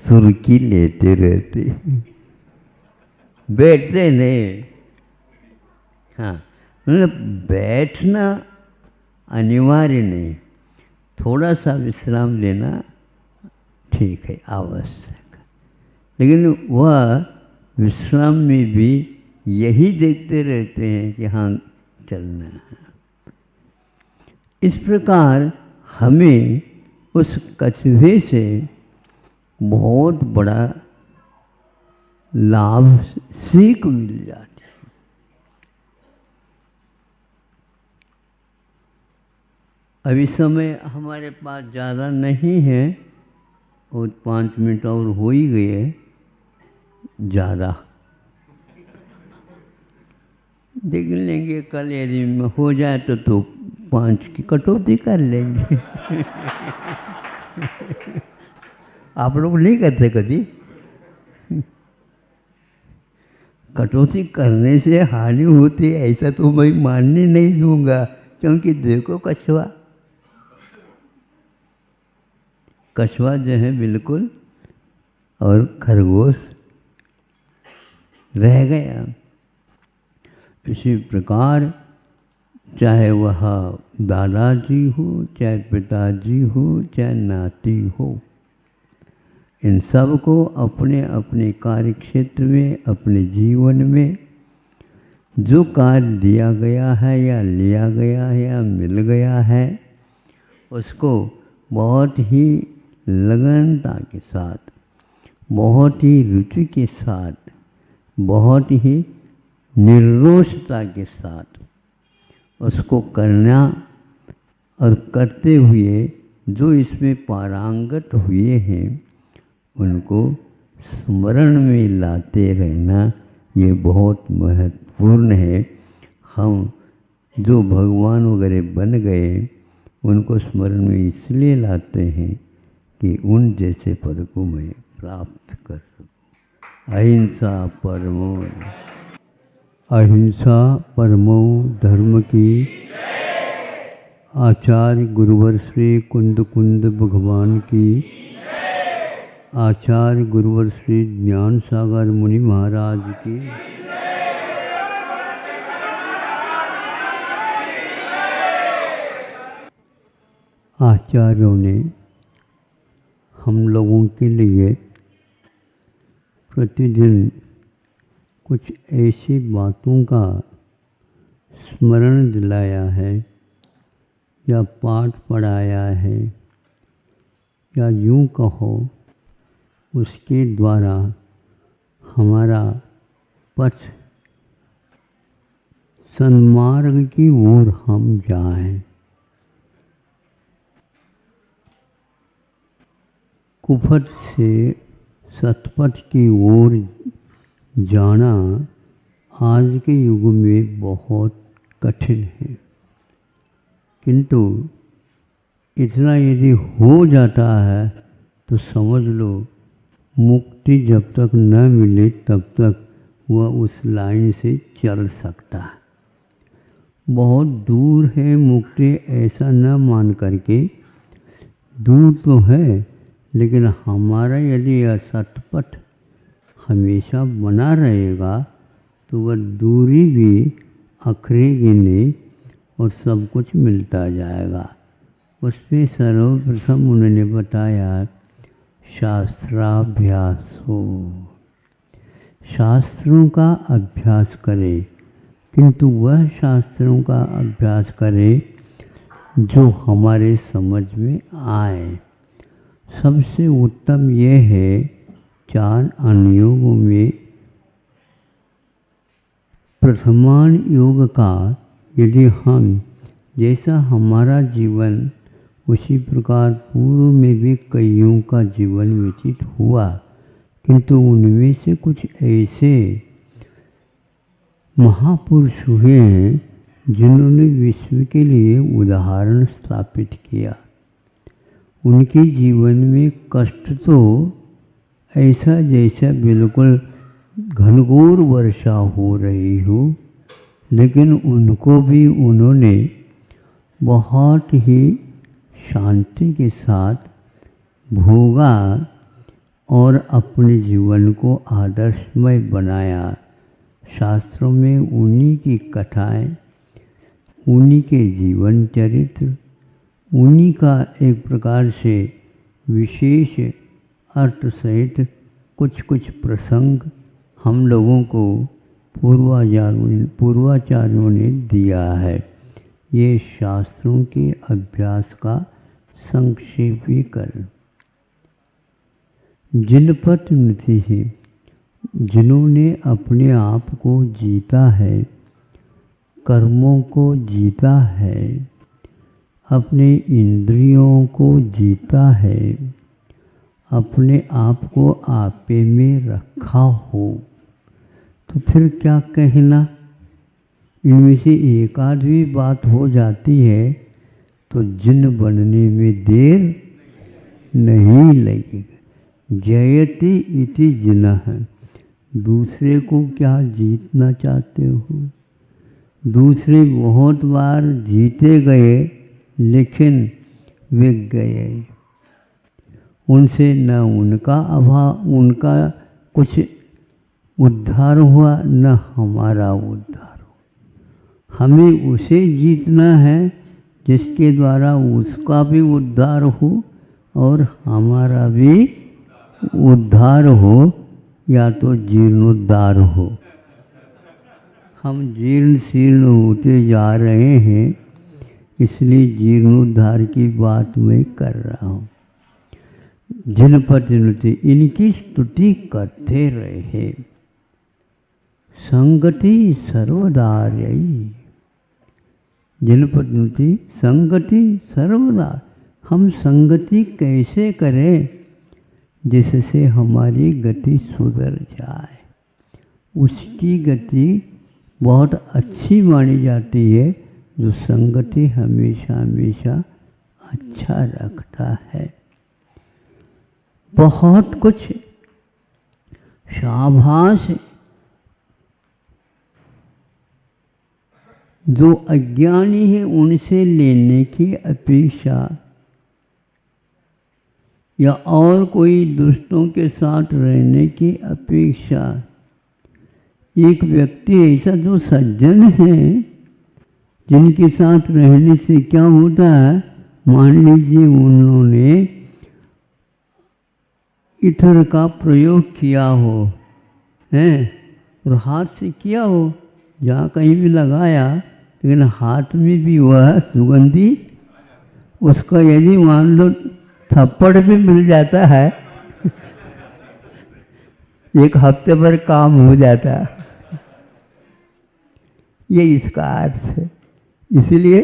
सुर्खी लेते रहते, बैठते नहीं। हाँ, मतलब बैठना अनिवार्य नहीं, थोड़ा सा विश्राम लेना ठीक है, आवश्यक। लेकिन वह विश्राम में भी यही देखते रहते हैं कि हाँ चलना है। इस प्रकार हमें उस कछुए से बहुत बड़ा लाभ, सीख मिल जाती है। अभी समय हमारे पास ज़्यादा नहीं है, और 5 मिनट और हो ही गए ज़्यादा, देख लेंगे कल यदि हो जाए तो 5 की कटौती कर लेंगे आप लोग नहीं करते कभी? कटौती करने से हानि होती है ऐसा तो मैं मानने नहीं दूंगा, क्योंकि देखो कछुआ जो है बिल्कुल, और खरगोश रह गया। इसी प्रकार चाहे वह दादाजी हो, चाहे पिताजी हो, चाहे नाती हो, इन सब को अपने अपने कार्य क्षेत्र में, अपने जीवन में जो कार्य दिया गया है या लिया गया है या मिल गया है, उसको बहुत ही लगनता के साथ, बहुत ही रुचि के साथ, बहुत ही निर्दोषता के साथ उसको करना, और करते हुए जो इसमें पारंगत हुए हैं उनको स्मरण में लाते रहना, ये बहुत महत्वपूर्ण है। हम जो भगवान वगैरह बन गए उनको स्मरण में इसलिए लाते हैं कि उन जैसे पद को मैं प्राप्त कर सकूं। अहिंसा परमो धर्म की। आचार्य गुरुवर श्री कुंद कुंद भगवान की। आचार्य गुरुवर श्री ज्ञान सागर मुनि महाराज की। आचार्यों ने हम लोगों के लिए प्रतिदिन कुछ ऐसी बातों का स्मरण दिलाया है, या पाठ पढ़ाया है, या यूँ कहो उसके द्वारा हमारा पथ सन्मार्ग की ओर हम जाएं। कुफत से सतपथ की ओर जाना आज के युग में बहुत कठिन है, किंतु इतना यदि हो जाता है तो समझ लो मुक्ति जब तक न मिले तब तक वह उस लाइन से चल सकता है। बहुत दूर है मुक्ति ऐसा न मान करके, दूर तो है, लेकिन हमारा यदि यह सतपथ हमेशा बना रहेगा तो वह दूरी भी अखरेगी नहीं और सब कुछ मिलता जाएगा। उसमें सर्वप्रथम उन्होंने बताया शास्त्राभ्यास हो, शास्त्रों का अभ्यास करें, किंतु वह शास्त्रों का अभ्यास करें जो हमारे समझ में आए। सबसे उत्तम यह है 4 अनुयोगों में प्रथमान योग का यदि हम, जैसा हमारा जीवन उसी प्रकार पूर्व में भी कईयों का जीवन व्यतीत हुआ, किंतु उनमें से कुछ ऐसे महापुरुष हुए हैं जिन्होंने विश्व के लिए उदाहरण स्थापित किया। उनके जीवन में कष्ट तो ऐसा जैसा बिल्कुल घनघोर वर्षा हो रही हो, लेकिन उनको भी उन्होंने बहुत ही शांति के साथ भोगा और अपने जीवन को आदर्शमय बनाया। शास्त्रों में उन्हीं की कथाएं, उन्हीं के जीवन चरित्र, उन्हीं का एक प्रकार से विशेष अर्थ सहित कुछ कुछ प्रसंग हम लोगों को पूर्वाचार्यों ने दिया है। ये शास्त्रों के अभ्यास का संक्षेपीकरण। जिनपत नृति है, जिन्होंने अपने आप को जीता है, कर्मों को जीता है, अपने इंद्रियों को जीता है, अपने आप को आपे में रखा हो, तो फिर क्या कहना। इनमें से एक आध भी बात हो जाती है तो जिन बनने में देर नहीं लगेगा। जयति इति जिनः, दूसरे को क्या जीतना चाहते हो। दूसरे बहुत बार जीते गए लेकिन वे गए, उनसे न उनका कुछ उद्धार हुआ न हमारा उद्धार हुआ। हमें उसे जीतना है जिसके द्वारा उसका भी उद्धार हो और हमारा भी उद्धार हो, या तो जीर्णोद्धार हो। हम जीर्ण शीर्ण होते जा रहे हैं, इसलिए जीर्णोद्धार की बात मैं कर रहा हूँ। जिनपति नृत्य इनकी स्तुति करते रहे। संगति सर्वदार्यई, जिनपति नृत्य संगति सर्वदा। हम संगति कैसे करें जिससे हमारी गति सुधर जाए। उसकी गति बहुत अच्छी मानी जाती है जो संगति हमेशा हमेशा अच्छा रखता है। बहुत कुछ शाबाश जो अज्ञानी है उनसे लेने की अपेक्षा, या और कोई दुष्टों के साथ रहने की अपेक्षा, एक व्यक्ति ऐसा जो सज्जन है जिनके साथ रहने से क्या होता है। मान लीजिए उन्होंने इत्र का प्रयोग किया हो, हैं, और हाथ से किया हो, जहाँ कहीं भी लगाया, लेकिन हाथ में भी वह सुगंधी, उसका यदि मान लो थप्पड़ भी मिल जाता है एक हफ्ते भर काम हो जाता है। ये इसका अर्थ है। इसलिए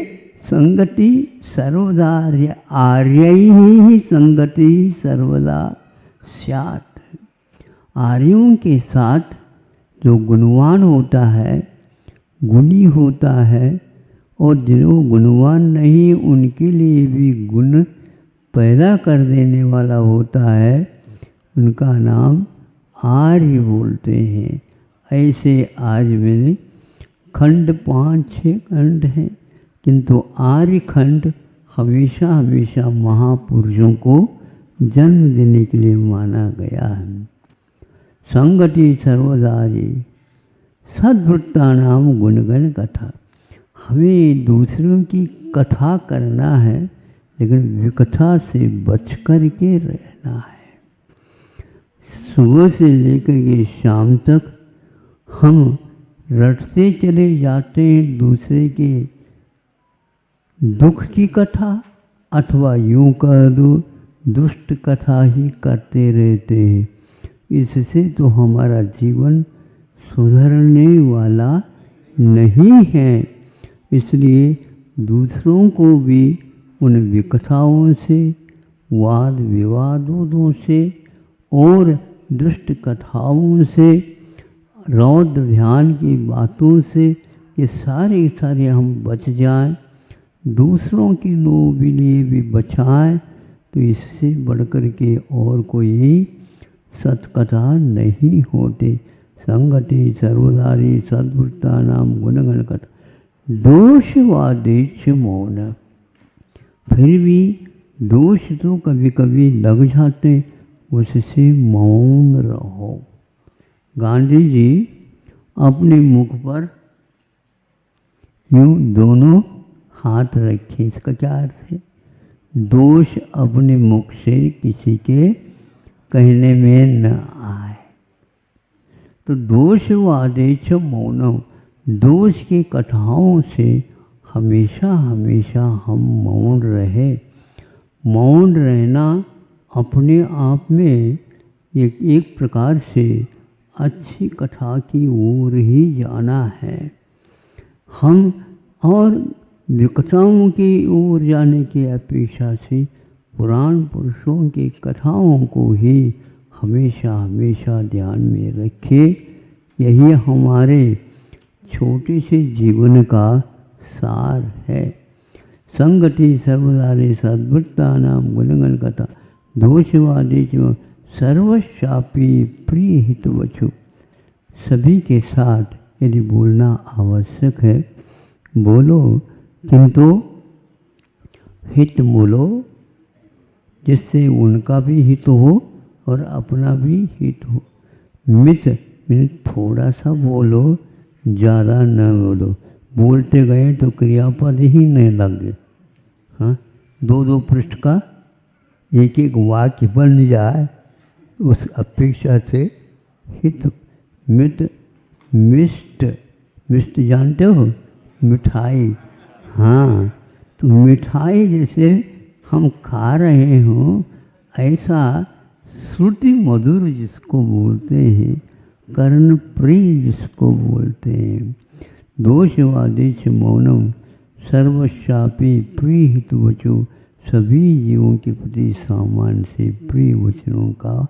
संगति सर्वदा आर्यैः संगति सर्वदा स्यात्। आर्यों के साथ जो गुणवान होता है, गुणी होता है, और जो गुणवान नहीं उनके लिए भी गुण पैदा कर देने वाला होता है, उनका नाम आर्य बोलते हैं। ऐसे आज में खंड 5-6 खंड हैं, किंतु आर्य खंड हमेशा हमेशा महापुरुषों को जन्म देने के लिए माना गया है। संगति सर्वदारी सद्वृत्ता नाम गुणगण कथा। हमें दूसरों की कथा करना है, लेकिन विकथा से बच कर के रहना है। सुबह से लेकर के शाम तक हम रटते चले जाते हैं दूसरे के दुख की कथा, अथवा यूं कह दो दुष्ट कथा ही करते रहते हैं। इससे तो हमारा जीवन सुधरने वाला नहीं है। इसलिए दूसरों को भी उन विकथाओं से, वाद विवादों से और दुष्ट कथाओं से, रौद्र ध्यान की बातों से ये सारे हम बच जाएं, दूसरों के लिए भी बचाएं, तो इससे बढ़कर के और कोई सत्कथा नहीं होती। संगति सर्वदारी सद्वृत्ता नाम गुणगण कथा दोषवादेश मौन। फिर भी दोष तो कभी कभी लग जाते, उससे मौन रहो। गांधी जी अपने मुख पर यूं दोनों हाथ रखे, इसका क्या अर्थ है? दोष अपने मुख से किसी के कहने में न आए। तो दोषवादेश मौनम, दोष की कथाओं से हमेशा हमेशा हम मौन रहे। मौन रहना अपने आप में एक प्रकार से अच्छी कथा की ओर ही जाना है। हम और विकथाओं की ओर जाने की अपेक्षा से पुराण पुरुषों की कथाओं को ही हमेशा हमेशा ध्यान में रखें। यही हमारे छोटे से जीवन का सार है। संगति सर्वदारी सद्वृत्ता नाम गुणगण कथा दोषवादी सर्वशापी प्रिय हितवचु। सभी के साथ यदि बोलना आवश्यक है बोलो, किंतु हित बोलो जिससे उनका भी हित हो और अपना भी हित हो। मित थोड़ा सा बोलो, ज़्यादा न बोलो। बोलते गए तो क्रियापद ही नहीं लगे। हाँ, 2-2 पृष्ठ का एक वाक्य बन जाए, उस अपेक्षा से हित मित मिष्ट। मिष्ट जानते हो? मिठाई। हाँ, तो मिठाई जैसे हम खा रहे हों, ऐसा श्रुति मधुर जिसको बोलते हैं, कर्ण प्रिय जिसको बोलते हैं। दोषवादेश मौनम सर्वशापी प्रिय हितवचो। सभी जीवों के प्रति सामान्य से प्रिय वचनों का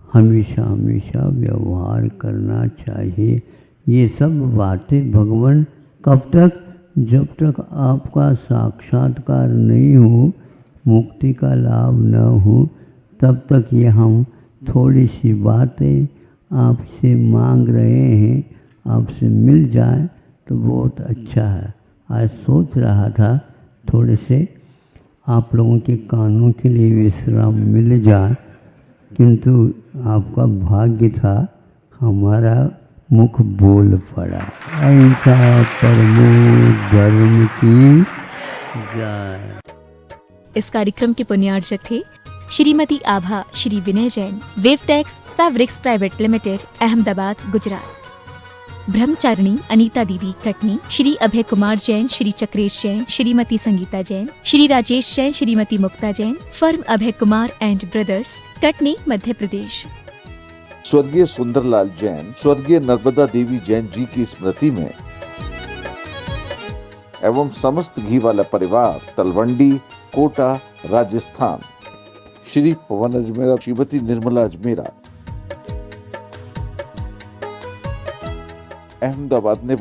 हमेशा हमेशा व्यवहार करना चाहिए। ये सब बातें भगवान कब तक? जब तक आपका साक्षात्कार नहीं हो, मुक्ति का लाभ न हो, तब तक ये हम थोड़ी सी बातें आपसे मांग रहे हैं। आपसे मिल जाए तो बहुत अच्छा है। आज सोच रहा था थोड़े से आप लोगों के कानों के लिए विश्राम मिल जाए, किंतु आपका भाग्य था हमारा मुख बोल पड़ा। ऐसा परमो धर्म की जय। इस कार्यक्रम के पुण्यार्चक थे Shrimati Abha Shri Vinay Jain, Wavetex fabrics private limited, Ahmedabad, Gujarat. ब्रह्मचारिणी अनीता दीदी, Katni. Shri Abhay Kumar Jain, Shri Chakresh Jain, Shrimati Sangeeta Jain, Shri Rajesh Jain, Shrimati Mukta Jain, firm Abhay Kumar and brothers, Katni, Madhya Pradesh. स्वर्गीय सुंदरलाल जैन, स्वर्गीय नर्मदा देवी जैन जी की स्मृति में एवं समस्त घी वाला परिवार तलवंडी, कोटा, राजस्थान। श्री पवन अजमेरा, श्रीमती निर्मला अजमेरा, अहमदाबाद ने